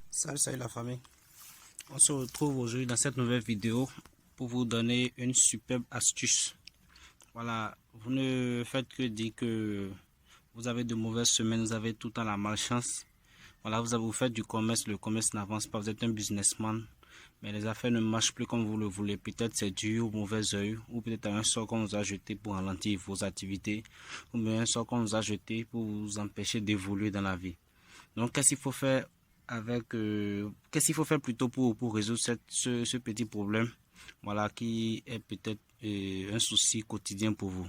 Salut la famille. On se retrouve aujourd'hui dans cette nouvelle vidéo pour vous donner une superbe astuce. Voilà, vous ne faites que dire que vous avez de mauvaises semaines, vous avez tout le temps la malchance. Voilà, vous faites du commerce, le commerce n'avance pas, vous êtes un businessman, mais les affaires ne marchent plus comme vous le voulez. Peut-être c'est dû au mauvais oeil, ou peut-être à un sort qu'on vous a jeté pour ralentir vos activités, ou bien un sort qu'on vous a jeté pour vous empêcher d'évoluer dans la vie. Donc, qu'est-ce qu'il faut faire qu'est-ce qu'il faut faire plutôt pour résoudre ce petit problème, voilà, qui est peut-être un souci quotidien pour vous.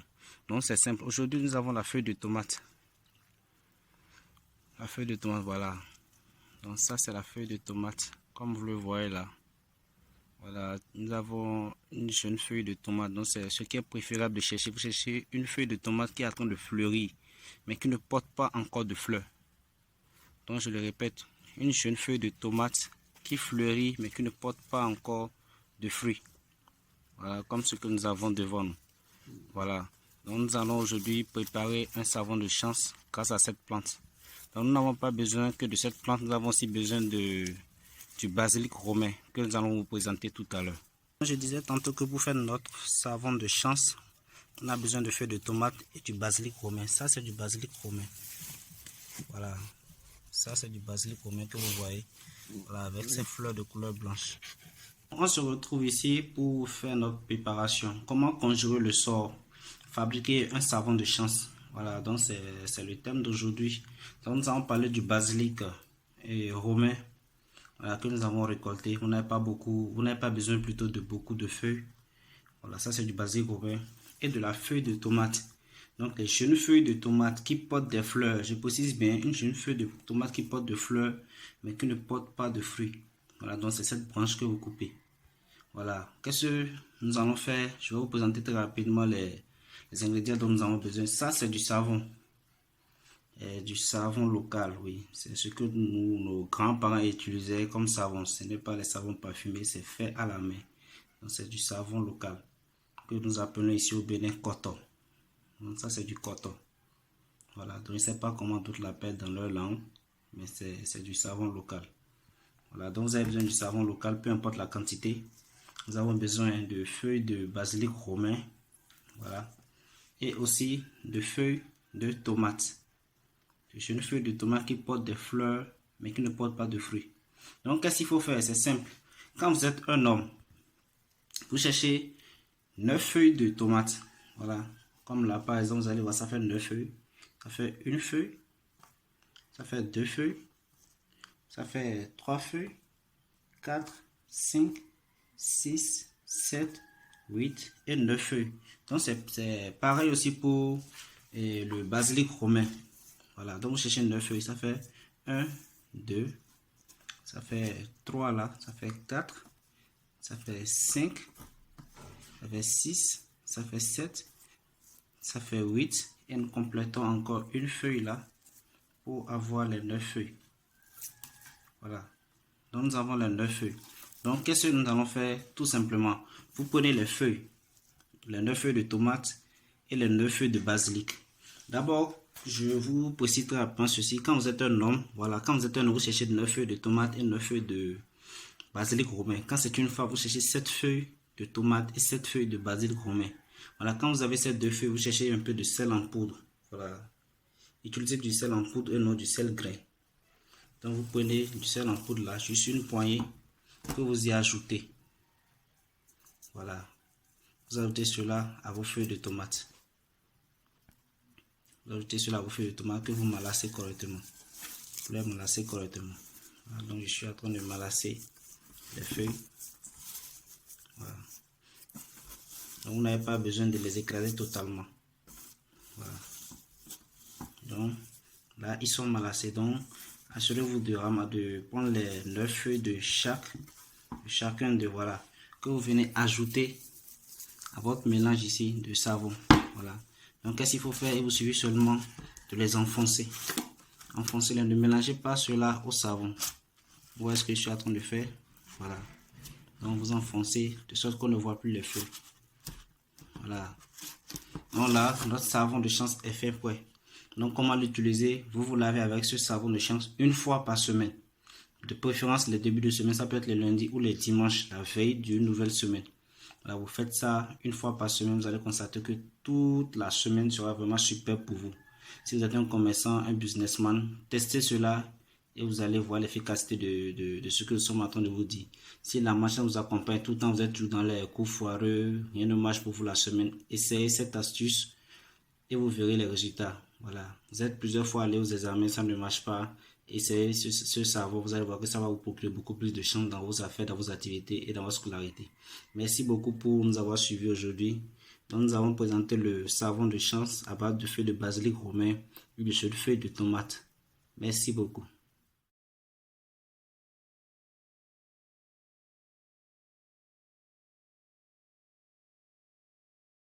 Donc, c'est simple. Aujourd'hui, nous avons la feuille de tomate. La feuille de tomate, voilà. Donc, ça, c'est la feuille de tomate, comme vous le voyez là. Voilà, nous avons une jeune feuille de tomate. Donc, c'est ce qui est préférable de chercher. Vous cherchez une feuille de tomate qui est en train de fleurir, mais qui ne porte pas encore de fleurs. Donc, je le répète, une jeune feuille de tomate qui fleurit mais qui ne porte pas encore de fruits. Voilà, comme ce que nous avons devant nous. Voilà. Donc nous allons aujourd'hui préparer un savon de chance grâce à cette plante. Donc nous n'avons pas besoin que de cette plante, nous avons aussi besoin du basilic romain que nous allons vous présenter tout à l'heure. Je disais tantôt que pour faire notre savon de chance, on a besoin de feuilles de tomate et du basilic romain. Ça c'est du basilic romain. Voilà. Ça, c'est du basilic romain que vous voyez, voilà, avec ses fleurs de couleur blanche. On se retrouve ici pour faire notre préparation. Comment conjurer le sort, fabriquer un savon de chance. Voilà, donc c'est le thème d'aujourd'hui. Donc nous allons parler du basilic romain, voilà, que nous avons récolté. Vous n'avez pas besoin plutôt de beaucoup de feuilles. Voilà, ça c'est du basilic romain et de la feuille de tomate. Donc les jeunes feuilles de tomate qui portent des fleurs, je précise bien, une jeune feuille de tomate qui porte des fleurs, mais qui ne porte pas de fruits. Voilà, donc c'est cette branche que vous coupez. Voilà, qu'est-ce que nous allons faire? Je vais vous présenter très rapidement les ingrédients dont nous avons besoin. Ça, c'est du savon. Du savon local, oui. C'est ce que nos grands-parents utilisaient comme savon. Ce n'est pas les savons parfumés, c'est fait à la main. Donc c'est du savon local que nous appelons ici au Bénin coton. Donc ça c'est du coton. Voilà, donc je ne sais pas comment d'autres l'appellent dans leur langue, mais c'est du savon local. Voilà, donc vous avez besoin du savon local, peu importe la quantité. Nous avons besoin de feuilles de basilic romain, voilà, et aussi de feuilles de tomates. C'est une feuille de tomate qui porte des fleurs, mais qui ne porte pas de fruits. Donc qu'est-ce qu'il faut faire? C'est simple. Quand vous êtes un homme, vous cherchez 9 feuilles de tomates, voilà. Comme là, par exemple, vous allez voir, ça fait 9 feuilles. Ça fait une feuille. Ça fait 2 feuilles. Ça fait 3 feuilles. 4, 5, 6, 7, 8 et 9 feuilles. Donc, c'est pareil aussi pour le basilic romain. Voilà, donc vous cherchez 9 feuilles. Ça fait 1, 2, ça fait 3 là. Ça fait 4, ça fait 5, ça fait 6, ça fait 7. Ça fait 8 et nous complétons encore une feuille là pour avoir les 9 feuilles. Voilà. Donc nous avons les 9 feuilles. Donc qu'est-ce que nous allons faire? Tout simplement, vous prenez les feuilles, les 9 feuilles de tomates et les 9 feuilles de basilic. D'abord, je vous précise très rapidement ceci. Quand vous êtes un homme, voilà, quand vous êtes un homme, vous cherchez 9 feuilles de tomates et 9 feuilles de basilic romain. Quand c'est une femme, vous cherchez 7 feuilles de tomates et 7 feuilles de basilic romain. Voilà, quand vous avez ces 2 feuilles, vous cherchez un peu de sel en poudre. Voilà. Utilisez du sel en poudre et non du sel grain. Donc vous prenez du sel en poudre là, juste une poignée que vous y ajoutez. Voilà. Vous ajoutez cela à vos feuilles de tomates. Vous ajoutez cela à vos feuilles de tomates que vous malassez correctement. Vous les malassez correctement. Voilà, donc je suis en train de malasser les feuilles. Voilà. Donc vous n'avez pas besoin de les écraser totalement. Voilà. Donc là ils sont malassés. Donc assurez-vous de prendre les 9 feuilles de chacun de, voilà, que vous venez ajouter à votre mélange ici de savon. Voilà. Donc qu'est-ce qu'il faut faire? Il vous suffit seulement de les enfoncer. Enfoncez-les, ne mélangez pas cela au savon. Vous voyez ce que je suis en train de faire? Voilà. Donc vous enfoncez de sorte qu'on ne voit plus les feuilles. Voilà. Donc là, notre savon de chance est fait prêt. Donc comment l'utiliser? Vous lavez avec ce savon de chance une fois par semaine. De préférence, les débuts de semaine, ça peut être les lundis ou les dimanches, la veille d'une nouvelle semaine. Voilà, vous faites ça une fois par semaine, vous allez constater que toute la semaine sera vraiment super pour vous. Si vous êtes un commerçant, un businessman, testez cela et vous allez voir l'efficacité de ce que nous sommes en train de vous dire. Si la machine vous accompagne tout le temps, vous êtes toujours dans les coups foireux, rien ne marche pour vous la semaine, essayez cette astuce et vous verrez les résultats. Voilà, vous êtes plusieurs fois allé aux examens, ça ne marche pas. Essayez ce savoir, vous allez voir que ça va vous procurer beaucoup plus de chance dans vos affaires, dans vos activités et dans votre scolarité. Merci beaucoup pour nous avoir suivis aujourd'hui. Donc, nous avons présenté le savon de chance à base de feuilles de basilic romain et de feuilles de tomate. Merci beaucoup.